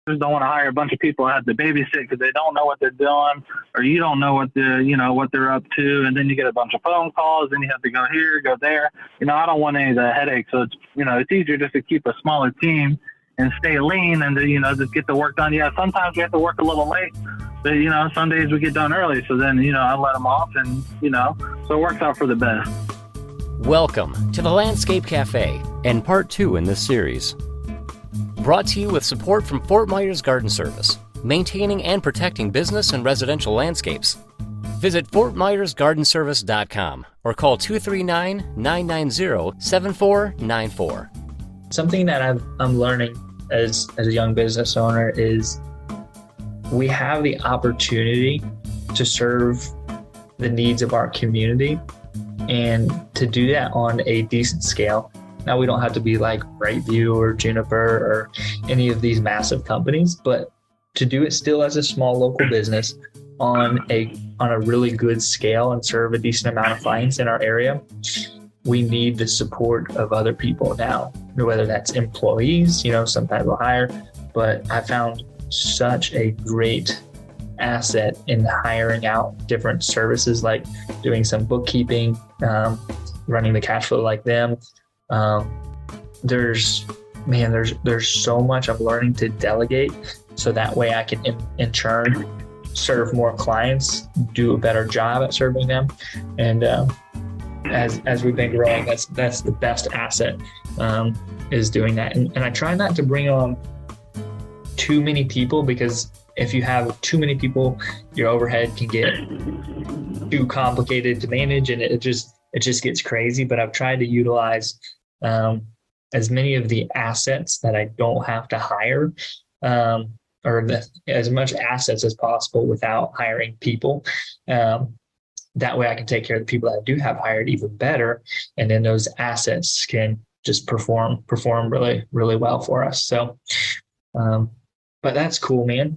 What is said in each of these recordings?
just don't want to hire a bunch of people that have to babysit because they don't know what they're doing, or you don't know what what they're up to, and then you get a bunch of phone calls, and you have to go here, go there. I don't want any of the headaches. So it's easier just to keep a smaller team and stay lean and to, just get the work done. Yeah, sometimes we have to work a little late, but some days we get done early. So then I let them off, and so it works out for the best. Welcome to the Landscape Cafe and part 2 in this series. Brought to you with support from Fort Myers Garden Service, maintaining and protecting business and residential landscapes. Visit fortmyersgardenservice.com or call 239-990-7494. Something that I'm learning as a young business owner is we have the opportunity to serve the needs of our community and to do that on a decent scale. Now, we don't have to be like Brightview or Juniper or any of these massive companies, but to do it still as a small local business on a really good scale and serve a decent amount of clients in our area, we need the support of other people now, whether that's employees, sometimes we'll hire, but I found such a great asset in hiring out different services, like doing some bookkeeping, running the cash flow like them. There's so much I'm learning to delegate, so that way I can in turn serve more clients, do a better job at serving them. And as we've been growing, that's the best asset, is doing that. And I try not to bring on too many people, because if you have too many people, your overhead can get too complicated to manage, and it just gets crazy. But I've tried to utilize as many of the assets that I don't have to hire, as much assets as possible without hiring people. That way I can take care of the people that I do have hired even better, and then those assets can just perform really, really well for us. So, but that's cool, man.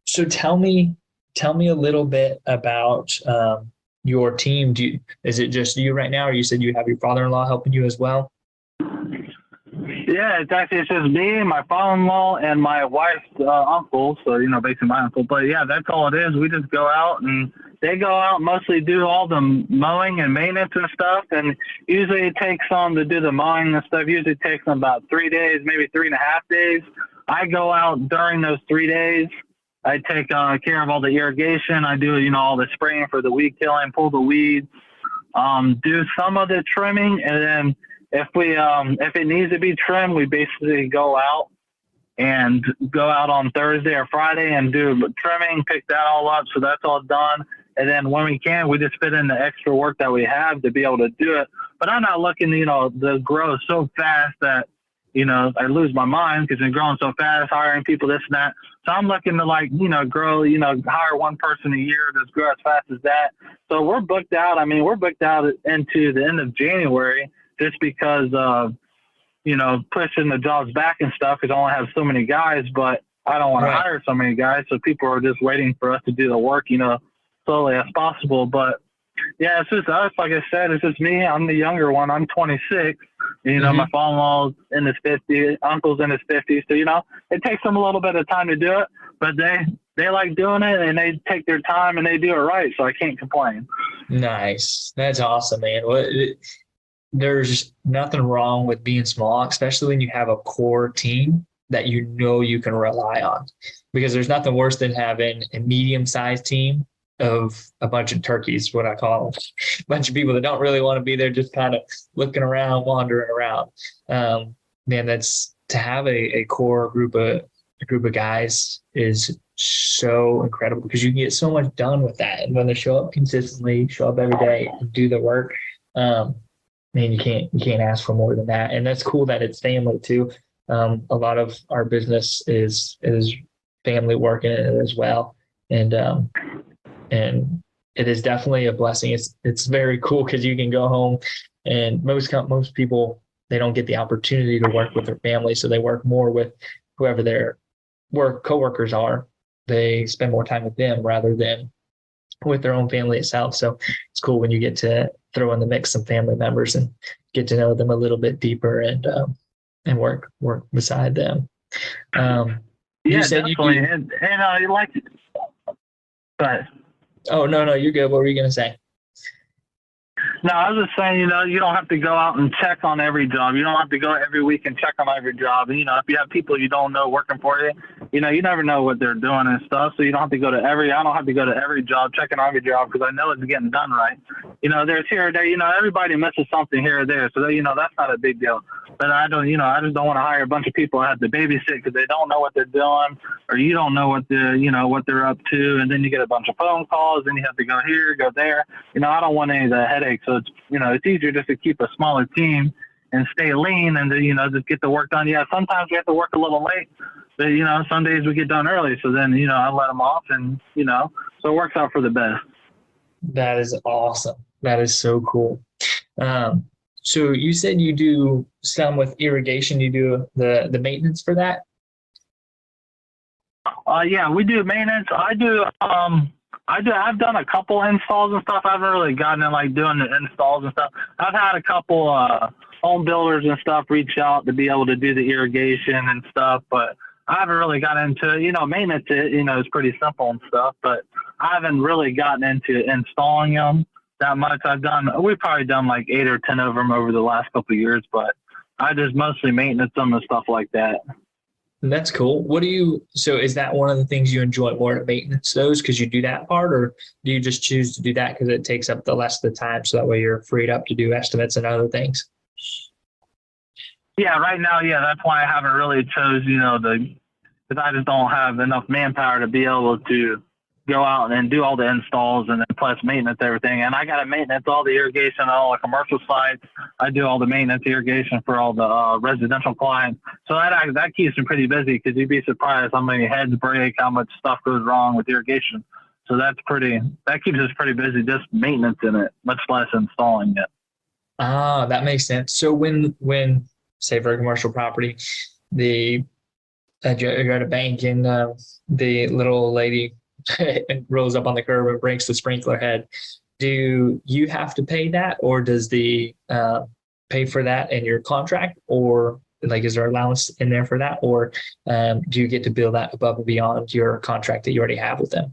So tell me a little bit about your team. Is it just you right now, or you said you have your father-in-law helping you as well? Yeah, it's just me, my father-in-law, and my wife's uncle. So, basically my uncle. But yeah, that's all it is. We just go out, and they go out and mostly do all the mowing and maintenance and stuff. And usually it takes them to do the mowing and stuff. Usually it takes them about 3 days, maybe 3.5 days. I go out during those 3 days. I take care of all the irrigation. I do, all the spraying for the weed killing, pull the weeds, do some of the trimming, and then if it needs to be trimmed, we basically go out on Thursday or Friday and do trimming, pick that all up. So that's all done. And then when we can, we just fit in the extra work that we have to be able to do it. But I'm not looking, to grow so fast that, I lose my mind, because they're growing so fast, hiring people, this and that. So I'm looking to grow, hire one person a year, just grow as fast as that. So we're booked out. I mean, we're booked out into the end of January, just because of, pushing the jobs back and stuff, because I only have so many guys, but I don't want to hire so many guys. So people are just waiting for us to do the work, slowly as possible. But yeah, it's just us. Like I said, it's just me. I'm the younger one. I'm 26. My father-in-law's in his 50s, uncle's in his 50s. So, it takes them a little bit of time to do it, but they like doing it, and they take their time and they do it right. So I can't complain. Nice. That's awesome, man. There's nothing wrong with being small, especially when you have a core team that you can rely on, because there's nothing worse than having a medium-sized team of a bunch of turkeys, what I call them, a bunch of people that don't really want to be there, just kind of looking around, wandering around. Man, that's to have a core group of guys is so incredible, because you can get so much done with that. And when they show up consistently, show up every day and do the work, man, you can't ask for more than that. And that's cool that it's family too. A lot of our business is family work in it as well. And it is definitely a blessing. It's very cool, because you can go home, and most people, they don't get the opportunity to work with their family. So they work more with whoever their coworkers are. They spend more time with them rather than with their own family itself. So it's cool when you get to throw in the mix some family members and get to know them a little bit deeper and work beside them. You Yeah, said you definitely. do. And like, but Oh, no, you're good. What were you going to say? no, I was just saying, you don't have to go out and check on every job. You don't have to go every week and check on every job. And, if you have people you don't know working for you, you never know what they're doing and stuff. So you don't have to go to I don't have to go to every job, checking on every job because I know it's getting done right. There's here or there, everybody misses something here or there. So, that's not a big deal. But I don't, I just don't want to hire a bunch of people that have to babysit because they don't know what they're doing or you don't know what what they're up to. And then you get a bunch of phone calls and you have to go here, go there. I don't want any of the headaches. So it's easier just to keep a smaller team and stay lean and just get the work done. Yeah, sometimes we have to work a little late, but some days we get done early. So then I let them off, and so it works out for the best. That is awesome. That is so cool. So you said you do some with irrigation. You do the maintenance for that? Yeah, we do maintenance. I've done a couple installs and stuff. I haven't really gotten in like doing the installs and stuff. I've had a couple home builders and stuff reach out to be able to do the irrigation and stuff, but I haven't really gotten into maintenance. Is pretty simple and stuff, but I haven't really gotten into installing them that much. We've probably done like 8 or 10 of them over the last couple of years, but I just mostly maintenance them and stuff like that. That's cool. So is that one of the things you enjoy more at maintenance those because you do that part, or do you just choose to do that because it takes up the less of the time so that way you're freed up to do estimates and other things? Yeah, right now, yeah, that's why I haven't really chose, because I just don't have enough manpower to be able to go out and do all the installs and then plus maintenance everything. And I got to maintenance all the irrigation on all the commercial sites. I do all the maintenance irrigation for all the residential clients. So that keeps me pretty busy because you'd be surprised how many heads break, how much stuff goes wrong with irrigation. So that keeps us pretty busy, just maintenance in it, much less installing it. Ah, that makes sense. So when say for a commercial property, you're at a bank and the little lady rolls up on the curb and breaks the sprinkler head, do you have to pay that, or does the pay for that in your contract, or like is there allowance in there for that, or do you get to bill that above and beyond your contract that you already have with them?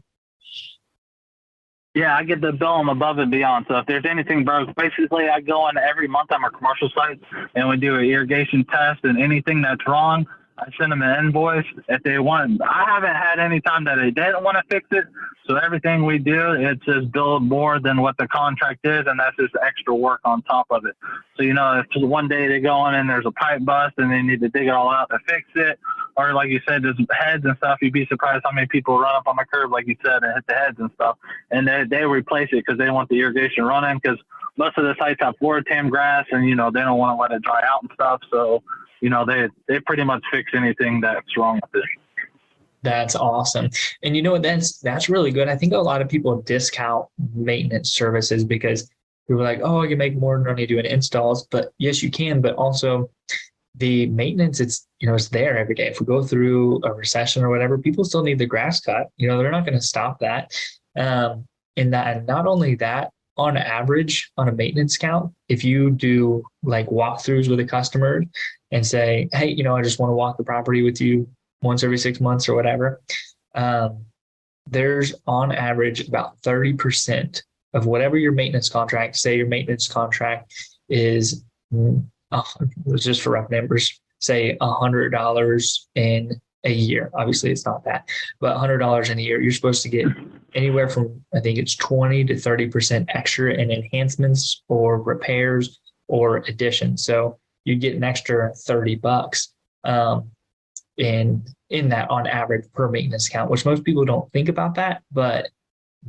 Yeah, I get to bill them above and beyond. So if there's anything broke, basically I go in every month on our commercial sites and we do an irrigation test, and anything that's wrong, I send them an invoice if they want. I haven't had any time that they didn't want to fix it. So everything we do, it's just billed more than what the contract is, and that's just extra work on top of it. So, if one day they go in and there's a pipe bust and they need to dig it all out to fix it, or like you said, there's heads and stuff, you'd be surprised how many people run up on the curb, like you said, and hit the heads and stuff. And they replace it because they want the irrigation running, because most of the sites have floor tam grass and, they don't want to let it dry out and stuff. So, they pretty much fix anything that's wrong with it. That's awesome. And that's really good. I think a lot of people discount maintenance services because people are like, oh, you make more money doing installs. But yes, you can. But also the maintenance, it's there every day. If we go through a recession or whatever, people still need the grass cut. They're not going to stop that. And not only that, on average, on a maintenance count, if you do like walkthroughs with a customer and say, hey, I just want to walk the property with you once every 6 months or whatever, there's on average about 30% of whatever your maintenance contract, say your maintenance contract is, just for rough numbers, say $100 in a year. Obviously it's not that, but $100 in a year, you're supposed to get anywhere from, I think it's 20 to 30% extra in enhancements or repairs or additions. So you get an extra $30 in that on average per maintenance account, which most people don't think about that, but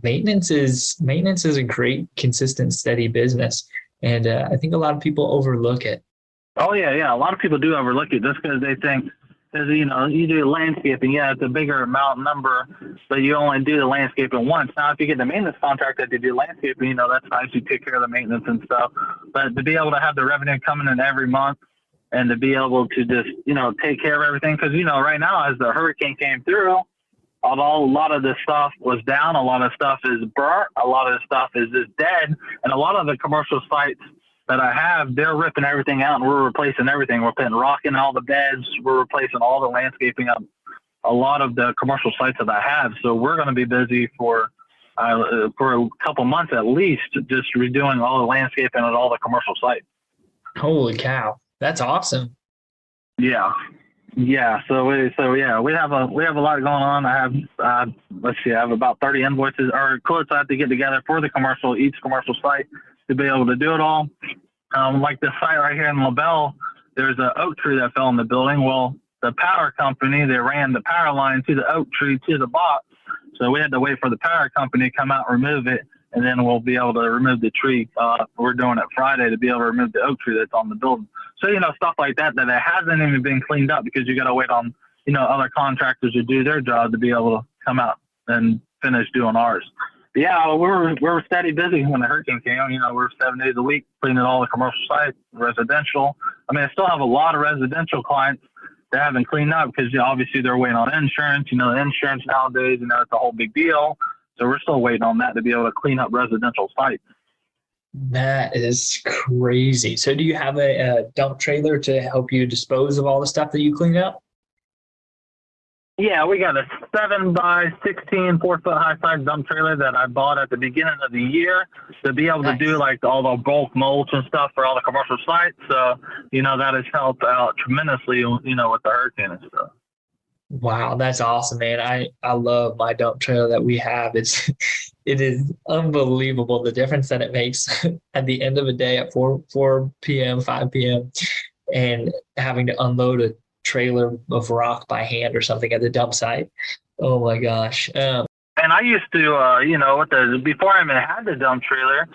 maintenance is a great, consistent, steady business. And I think a lot of people overlook it. Oh yeah. A lot of people do overlook it just because they think, because you do landscaping, yeah, it's a bigger amount number, but you only do the landscaping once. Now, if you get the maintenance contract that they do landscaping, that's nice. You take care of the maintenance and stuff. But to be able to have the revenue coming in every month and to be able to just take care of everything, because right now as the hurricane came through, although a lot of the stuff was down, a lot of stuff is burnt, a lot of the stuff is just dead, and a lot of the commercial sites that I have, they're ripping everything out and we're replacing everything. We're putting rock in all the beds. We're replacing all the landscaping up a lot of the commercial sites that I have. So we're going to be busy for a couple months at least, just redoing all the landscaping at all the commercial sites. Holy cow. That's awesome. Yeah. Yeah. So we have a lot going on. I have, I have about 30 invoices or quotes I have to get together for each commercial site to be able to do it all. Like this site right here in LaBelle, there's an oak tree that fell in the building. Well, the power company, they ran the power line to the oak tree to the box. So we had to wait for the power company to come out and remove it, and then we'll be able to remove the tree. We're doing it Friday to be able to remove the oak tree that's on the building. So, stuff like that it hasn't even been cleaned up because you got to wait on, other contractors to do their job to be able to come out and finish doing ours. But yeah, we're steady busy when the hurricane came. We're 7 days a week cleaning all the commercial sites, residential. I mean, I still have a lot of residential clients that haven't cleaned up because obviously they're waiting on insurance. Insurance nowadays, it's a whole big deal. So we're still waiting on that to be able to clean up residential sites. That is crazy. So do you have a dump trailer to help you dispose of all the stuff that you clean up? Yeah, we got a 7x16 4-foot high size dump trailer that I bought at the beginning of the year to be able to do like all the bulk mulch and stuff for all the commercial sites. So, that has helped out tremendously, with the hurricane and stuff. Wow, that's awesome, man. I love my dump trailer that we have. It is unbelievable the difference that it makes at the end of a day at 4 p.m., 5 p.m. and having to unload a trailer of rock by hand or something at the dump site. Oh my gosh. And I used to, before I even had the dump trailer,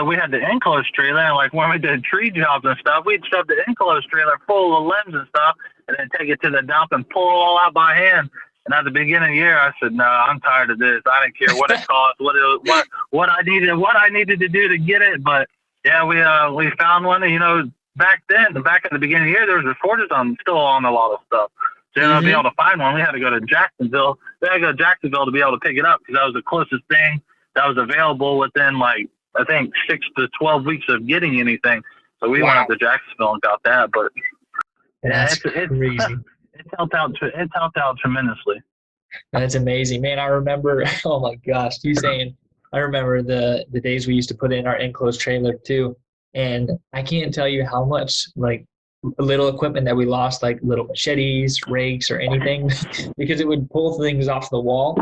we had the enclosed trailer, and like when we did tree jobs and stuff, we'd shove the enclosed trailer full of limbs and stuff, and then take it to the dump and pull it all out by hand. And at the beginning of the year, I said, "No, I'm tired of this. I didn't care what it cost, what I needed to do to get it." But yeah, we found one. Back at the beginning of the year, there was a shortage still on a lot of stuff. So, to be able to find one, we had to go to Jacksonville. We had to go to Jacksonville to be able to pick it up because that was the closest thing that was available within, like, I think 6 to 12 weeks of getting anything. So we went up to Jacksonville and got that. But yeah, that's crazy. It's helped out tremendously. That's amazing, man. I remember, oh my gosh, I remember the days we used to put in our enclosed trailer too. And I can't tell you how much like little equipment that we lost, like little machetes, rakes, or anything, because it would pull things off the wall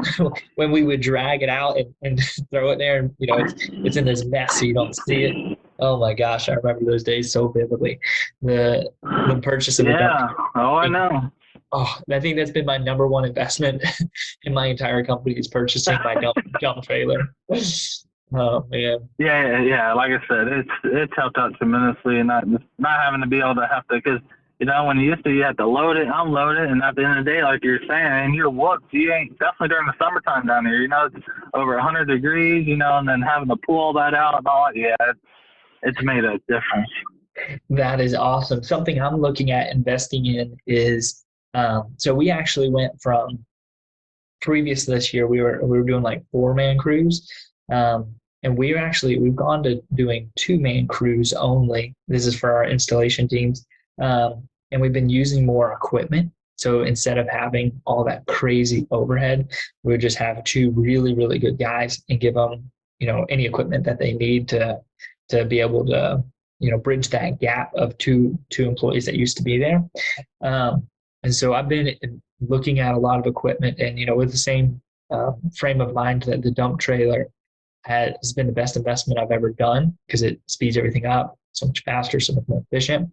when we would drag it out and throw it there. And, it's in this mess, so you don't see it. Oh my gosh, I remember those days so vividly. The purchase of the dump. Oh, I know. Oh, I think that's been my number one investment in my entire company is purchasing my dump trailer. Oh man. Yeah. Like I said, it's helped out tremendously, and not having to be able to have to, because when you used to, you had to load it, unload it, and at the end of the day, like you're saying, and you're whooped. You ain't definitely during the summertime down here. It's over 100 degrees, and then having to pull all that out and all. Yeah, it's made a difference. That is awesome. Something I'm looking at investing in is so we actually went from previous this year we were doing like 4-man crews. And we've gone to doing 2-man crews only. This is for our installation teams. And we've been using more equipment. So instead of having all that crazy overhead, we would just have 2 really, really good guys and give them, any equipment that they need to be able to, bridge that gap of two employees that used to be there. And so I've been looking at a lot of equipment and, with the same frame of mind that the dump trailer has been the best investment I've ever done because it speeds everything up so much faster, so much more efficient.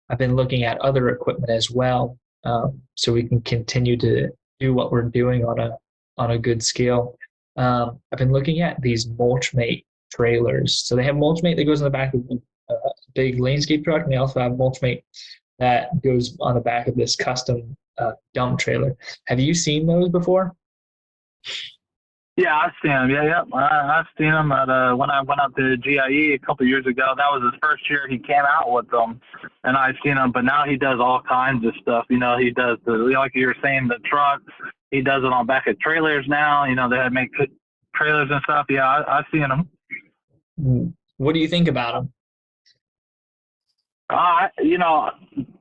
I've been looking at other equipment as well, so we can continue to do what we're doing on a good scale. I've been looking at these Mulchmate trailers. So they have Mulchmate that goes on the back of a big landscape truck, and they also have Mulchmate that goes on the back of this custom dump trailer. Have you seen those before? Yeah, I've seen him. Yeah. I've seen him when I went up to GIE a couple of years ago. That was his first year he came out with them, and I've seen him. But now he does all kinds of stuff. He does like you were saying, the trucks. He does it on back of trailers now. They make trailers and stuff. Yeah, I've seen him. What do you think about him?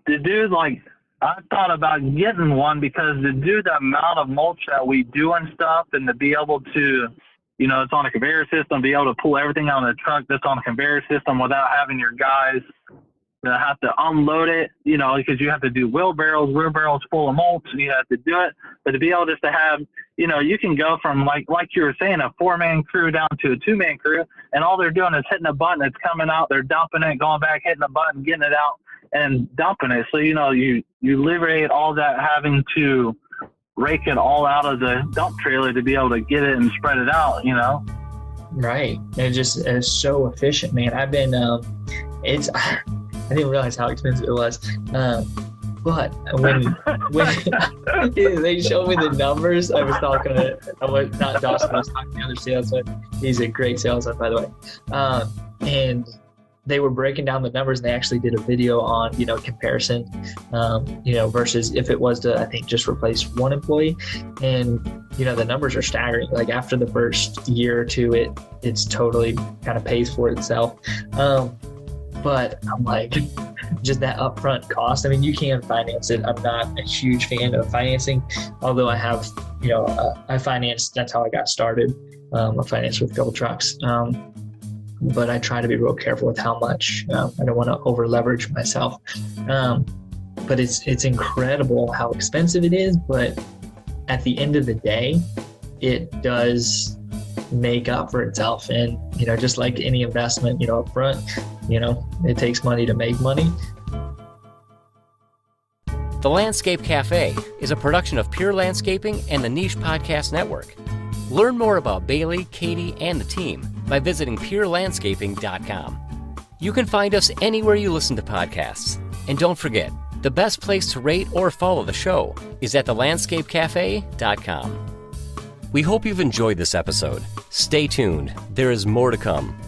The dude, like, I thought about getting one because to do the amount of mulch that we do and stuff, and to be able to, it's on a conveyor system, be able to pull everything out of the truck that's on a conveyor system without having your guys that have to unload it, because you have to do wheelbarrows full of mulch, and you have to do it. But to be able just to have, you can go from like you were saying, a 4-man crew down to a 2-man crew, and all they're doing is hitting a button, it's coming out, they're dumping it, going back, hitting a button, getting it out, and dumping it. So, you liberate all that having to rake it all out of the dump trailer to be able to get it and spread it out, Right. It's so efficient, man. I've been, I didn't realize how expensive it was. But when they showed me the numbers, I was talking to, not Dawson, I was talking to the other salesman. He's a great salesman, by the way. And they were breaking down the numbers, and they actually did a video on, comparison, versus if it was to, I think, just replace one employee. And, the numbers are staggering. Like after the first year or two, it's totally kind of pays for itself. But I'm like, just that upfront cost. I mean, you can finance it. I'm not a huge fan of financing, although I have, I financed, that's how I got started. I financed with a couple trucks. But I try to be real careful with how much. I don't want to over leverage myself. But it's incredible how expensive it is. But at the end of the day, it does make up for itself. And, just like any investment, up front, it takes money to make money. The Landscape Cafe is a production of Pure Landscaping and the Niche Podcast Network. Learn more about Bailey, Katie, and the team by visiting purelandscaping.com. You can find us anywhere you listen to podcasts. And don't forget, the best place to rate or follow the show is at thelandscapecafe.com. We hope you've enjoyed this episode. Stay tuned. There is more to come.